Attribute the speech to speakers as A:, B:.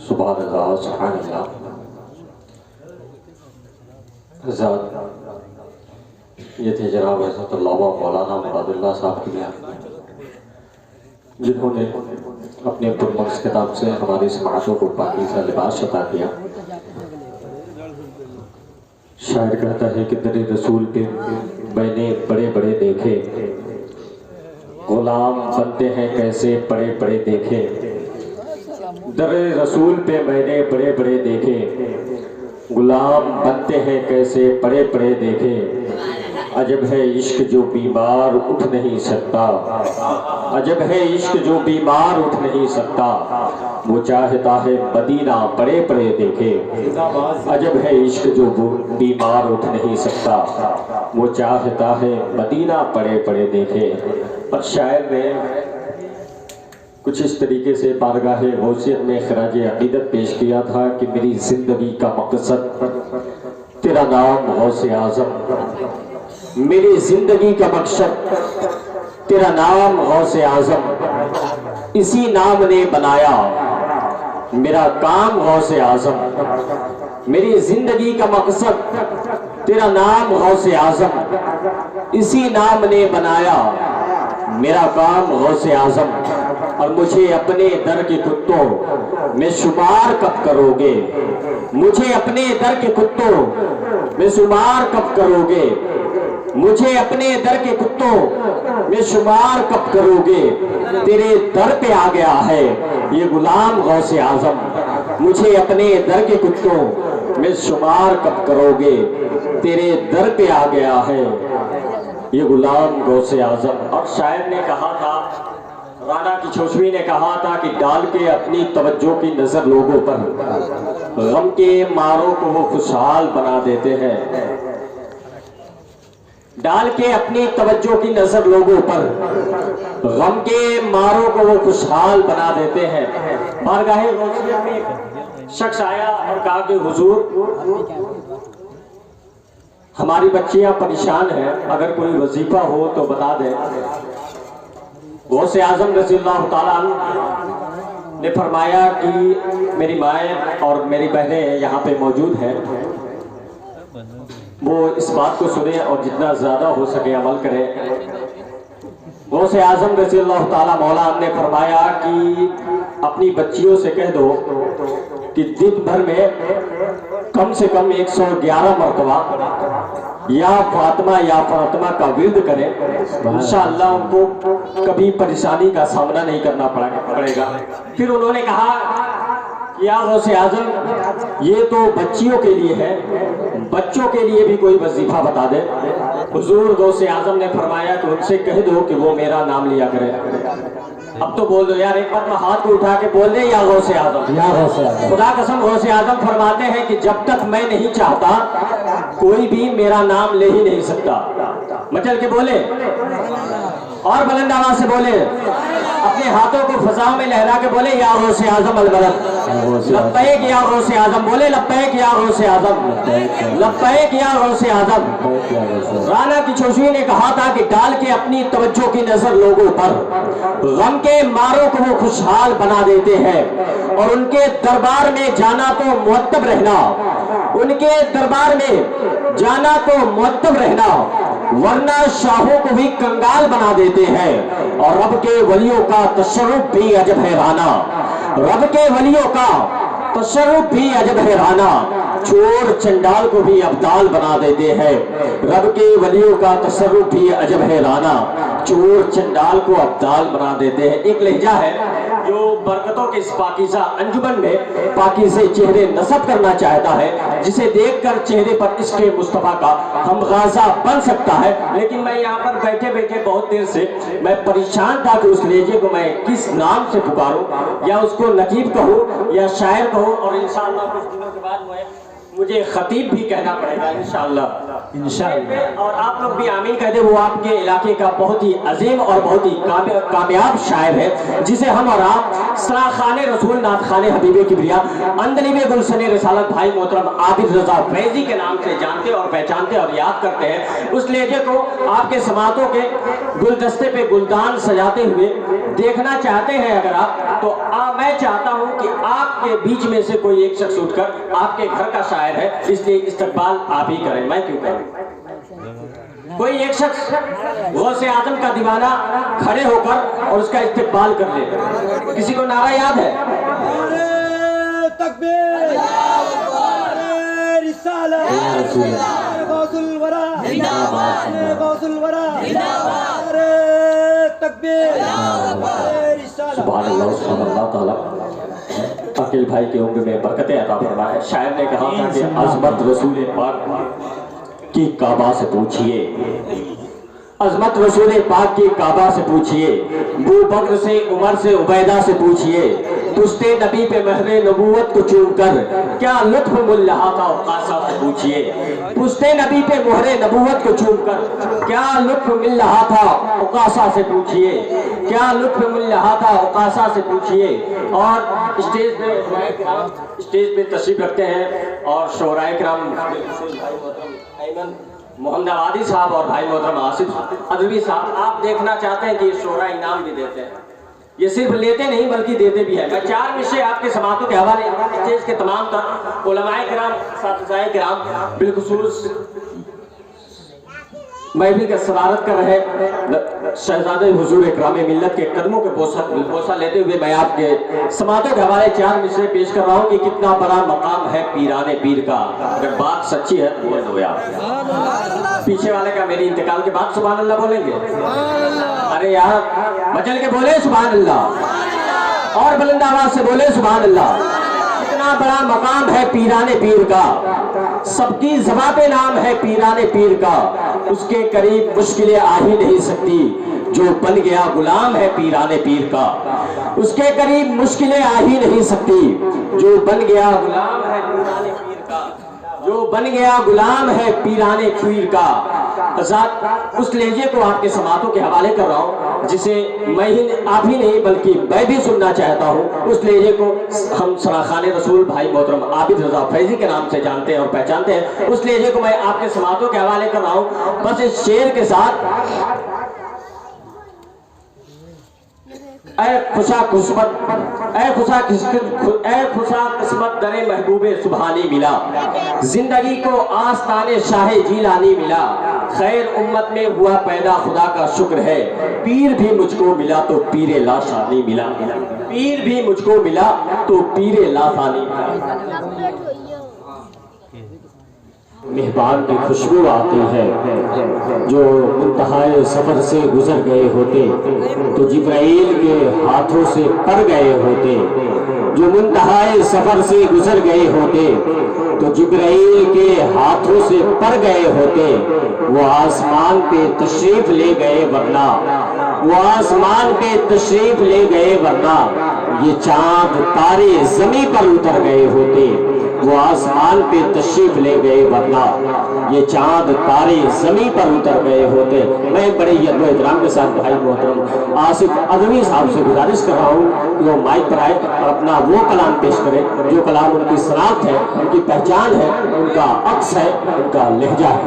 A: سبحان اللہ سبحان اللہ۔ حضرات یہ تھے جناب حضرت علامہ مولانا مراد اللہ صاحب کی بیان، جنہوں نے اپنے پرمکس کتاب سے ہماری سماعتوں کو پاکیزہ لباس عطا کیا۔ شاعر کہتا ہے کہ در رسول پہ میں نے بڑے بڑے دیکھے، غلام بنتے ہیں کیسے بڑے بڑے دیکھے۔ در رسول پہ میں نے بڑے بڑے دیکھے، غلام بنتے ہیں کیسے بڑے بڑے دیکھے۔ عجب ہے عشق جو بیمار اٹھ نہیں سکتا، عجب ہے عشق جو بیمار اٹھ نہیں سکتا۔ وہ چاہتا ہے مدینہ بڑے بڑے دیکھے، عجب ہے عشق جو بیمار اٹھ نہیں سکتا۔ وہ چاہتا ہے مدینہ بڑے بڑے دیکھے۔ اور شاعر نے کچھ اس طریقے سے بارگاہ غوثیت میں خراج عقیدت پیش کیا تھا کہ میری زندگی کا مقصد تیرا نام غوث اعظم، میری زندگی کا مقصد تیرا نام غوث اعظم، اسی نام نے بنایا میرا کام غوث اعظم۔ میری زندگی کا مقصد تیرا نام غوث اعظم، اسی نام نے بنایا میرا کام غوث اعظم۔ اور مجھے اپنے در کے کتوں میں شمار کب کرو گے، مجھے اپنے در کے کتوں میں شمار کب کرو گے، مجھے اپنے در کے کتوں میں شمار کب کرو گے۔ تیرے در پہ آ گیا ہے یہ غلام غوث اعظم، مجھے اپنے در کے کتوں میں شمار کب کرو گے۔ تیرے در پہ آ گیا ہے یہ غلام غوث اعظم۔ اور شاعر نے کہا تھا، رانا کچھوشوی نے کہا تھا کہ ڈال کے اپنی توجہ کی نظر لوگوں پر، غم کے ماروں کو وہ خوشحال بنا دیتے ہیں۔ ڈال کے اپنی توجہ کی نظر لوگوں پر، غم کے ماروں کو وہ خوشحال بنا دیتے ہیں۔ بارگاہ غوثیت میں ایک شخص آیا اور کہا کہ حضور ہماری بچیاں پریشان ہیں، اگر کوئی وظیفہ ہو تو بتا دیں۔ غوث اعظم رضی اللہ تعالیٰ عنہ نے فرمایا کہ میری مائیں اور میری بہنیں یہاں پہ موجود ہیں، وہ اس بات کو سنیں اور جتنا زیادہ ہو سکے عمل کریں۔ غوث اعظم رضی اللہ تعالیٰ مولا نے فرمایا کہ اپنی بچیوں سے کہہ دو کہ دن بھر میں کم سے کم 111 مرتبہ یا فاطمہ کا ورد کریں، انشاءاللہ ان کو کبھی پریشانی کا سامنا نہیں کرنا پڑے گا۔ پھر انہوں نے کہا یا غوث اعظم یہ تو بچیوں کے لیے ہے، بچوں کے لیے بھی کوئی وظیفہ بتا دے۔ حضور غوث اعظم نے فرمایا کہ ان سے کہہ دو کہ وہ میرا نام لیا کرے۔ اب تو بول دو یار، ایک مرتبہ ہاتھ کو اٹھا کے بول دے یا غوث اعظم۔ خدا قسم غوث اعظم فرماتے ہیں کہ جب تک میں نہیں چاہتا کوئی بھی میرا نام لے ہی نہیں سکتا۔ مچل کے بولے اور بلند آواز سے بولے، اپنے ہاتھوں کو فضا میں لہرا کے بولے یا غوث اعظم البلد، لبیک یا غوث اعظم، بولے لبیک یا غوث اعظم، لبیک یا غوث اعظم۔ رانا کچھوشوی نے کہا تھا کہ ڈال کے اپنی توجہ کی نظر لوگوں پر، غم کے ماروں کو وہ خوشحال بنا دیتے ہیں۔ اور ان کے دربار میں جانا تو مؤدب رہنا، ان کے دربار میں جانا تو مؤدب رہنا، ورنہ شاہوں کو بھی کنگال بنا دیتے ہیں۔ اور رب کے ولیوں کا تصرف بھی عجب ہے رانا، رب کے ولیوں کا تصرف بھی عجب ہے رانا، چور چنڈال کو بھی ابدال بنا دیتے ہیں۔ رب کے ولیوں کا تصرف بھی عجب ہے رانا، چور چنڈال کو ابدال بنا دیتے ہیں۔ ایک لہجہ ہے جو برکتوں کے اس پاکیزہ انجمن میں پاکیزے چہرے نصب کرنا چاہتا ہے، جسے دیکھ کر چہرے پر عشق مصطفیٰ کا ہم غازہ بن سکتا ہے۔ لیکن میں یہاں پر بیٹھے بیٹھے بہت دیر سے میں پریشان تھا کہ اس لہجے کو میں کس نام سے پکاروں، یا اس کو نقیب کہوں یا شاعر کہوں۔ اور انشاءاللہ کچھ دنوں کے بعد مجھے خطیب بھی کہنا پڑے گا انشاءاللہ اور آپ لوگ بھی آمین کہہ دیں. وہ آپ کے علاقے کا بہت ہی عظیم اور بہت ہی کامیاب شاعر ہے جسے ہم اور آپ سراخان رسول نعت خان حبیب کبریا اندلیب گلشن رسالت بھائی محترم عابد رضا فیضی کے نام سے جانتے اور پہچانتے اور یاد کرتے ہیں. اس لہجے کو آپ کے سماعتوں کے گلدستے پہ گلدان سجاتے ہوئے دیکھنا چاہتے ہیں اگر آپ تو میں چاہتا ہوں کہ آپ کے بیچ میں سے کوئی ایک شخص اٹھ کر آپ کے گھر کا شاعر ہے اس لیے استقبال آپ ہی کریں. میں کیوں کروں؟ کوئی ایک شخص غوث اعظم کا دیوانہ کھڑے ہو کر اور اس کا استقبال کر لے. کسی کو نعرہ یاد ہے؟
B: تکبیر رسالت غوث الورا غوث الورا تکبیر رسالت.
A: سبحان اللہ سبحان اللہ تعالی عقیل بھائی کے عمر میں برکتیں عطا فرمائے. شاعر نے کہا تھا کہ عظمت رسول پاک کی کعبہ سے پوچھئے, عظمت رسول پاک کی کعبہ سے پوچھئے, ابو بکر سے عمر سے عبیدہ سے پوچھئے, پشت نبی پہ مہر نبوت کو چوم کر کیا لطف مل رہا تھا اقاسا سے پوچھئے, پشت نبی پہ مہر نبوت کو چوم کر کیا لطف مل رہا تھا اقاسا سے پوچھئے, کیا لطف مل رہا تھا اقاسا سے پوچھئے. اور اسٹیج پہ تشریف رکھتے ہیں اور شعراء کرام محمد آبادی صاحب اور بھائی محترم آصف ادوی صاحب آپ دیکھنا چاہتے ہیں کہ یہ شعراء انعام بھی دیتے ہیں. یہ صرف لیتے نہیں بلکہ دیتے بھی ہیں. میں 4 مشے آپ کے سماعتوں کے حوالے اسٹیج کے تمام تر علماء کرام اساتذہ کرام بالخصوص محفل کا صدارت کر رہے شہزادہ حضور اکرام ملت کے قدموں کے بوسہ لیتے ہوئے میں آپ کے سماعتوں کے حوالے 4 مصرے پیش کر رہا ہوں کہ کتنا بڑا مقام ہے پیران پیر کا. اگر بات سچی ہے تو بول دو یار. پیچھے والے کا میری انتقال کے بعد سبحان اللہ بولیں گے؟ ارے یار مچل کے بولے سبحان اللہ اور بلند آواز سے بولے سبحان اللہ. کتنا بڑا مقام ہے پیران پیر کا, سب کی زباں پہ نام ہے پیران پیر کا. اس کے قریب مشکلیں آ ہی نہیں سکتی جو بن گیا غلام ہے پیران پیر کا. اس کے قریب مشکلیں آ ہی نہیں سکتی جو بن گیا غلام ہے پیران پیر کا, جو بن گیا غلام ہے پیران پیر کا. اس لہجے کو آپ کے سماعتوں کے حوالے کر رہا ہوں جسے آپ ہی نہیں بلکہ میں بھی سننا چاہتا ہوں. اس لہجے کو ہم سراخان رسول بھائی محترم عابد رضا فیضی کے نام سے جانتے ہیں اور پہچانتے ہیں. اس لہجے کو میں آپ کے سماعتوں کے حوالے کر رہا ہوں بس اس شعر کے ساتھ. اے خوشا قسمت در محبوب سبحانی ملا, زندگی کو آستان شاہ جیلانی ملا. خیر امت میں ہوا پیدا خدا کا شکر ہے, پیر بھی مجھ کو ملا تو پیر لاشانی ملا, پیر بھی مجھ کو ملا تو پیر لاشانی ملا. مہمان کی خوشبو آتی ہے جو منتہائے سفر سے گزر گئے ہوتے تو جبرائیل کے ہاتھوں سے پڑ گئے ہوتے, جو منتہائے سفر سے گزر گئے ہوتے تو جبرائیل کے ہاتھوں سے پڑ گئے ہوتے. وہ آسمان پہ تشریف لے گئے ورنہ, وہ آسمان پہ تشریف لے گئے ورنہ یہ چاند تارے زمین پر اتر گئے ہوتے. وہ آسمان پہ تشریف لے گئے ورنہ یہ چاند تارے زمین پر اتر گئے ہوتے. میں بڑے ادب و احترام کے ساتھ بھائی محترم آصف ادوی صاحب سے گزارش کر رہا ہوں کہ وہ مائک پر آئے اور اپنا وہ کلام پیش کرے جو کلام ان کی شناخت ہے, ان کی پہچان ہے, ان کا عکس ہے, ان کا لہجہ ہے.